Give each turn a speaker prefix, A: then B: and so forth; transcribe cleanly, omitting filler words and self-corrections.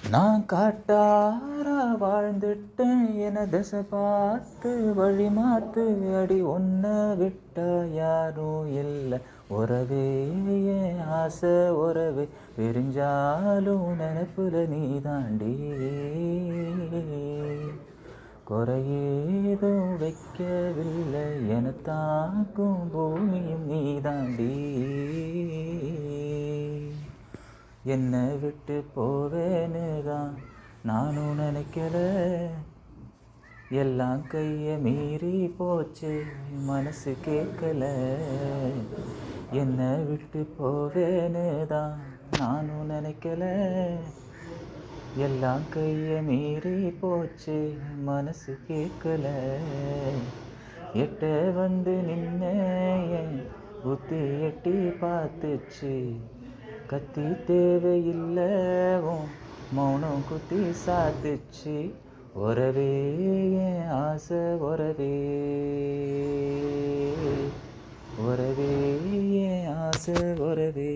A: நான் காட்டாரா வாழ்ந்துட்டேன் என தசை பார்த்து வழி மாத்து அடி ஒன்ன விட்டா யாரும் இல்லை உறவே என் ஆசை உறவே பிரிஞ்சாலும் நினப்புல நீ தாண்டி குறையேதும் வைக்கவில்லை என தாக்கும் பூமியும் நீ தாண்டி என்னை விட்டு போவேன்னு தான் நானும் நினைக்கல எல்லாம் கையை மீறி போச்சு மனசு கேட்கல என்னை விட்டு போவேன்னு தான் நானும் நினைக்கல எல்லாம் கையை மீறி போச்சு மனசு கேட்கல எட்ட வந்து நின்ன என் புத்தி எட்டி பார்த்துச்சு கத்தி தேவையில்லவும் மௌனம் குத்தி சாத்துச்சு உறவே என் ஆசை உறவே உறவே என் ஆசை உறவே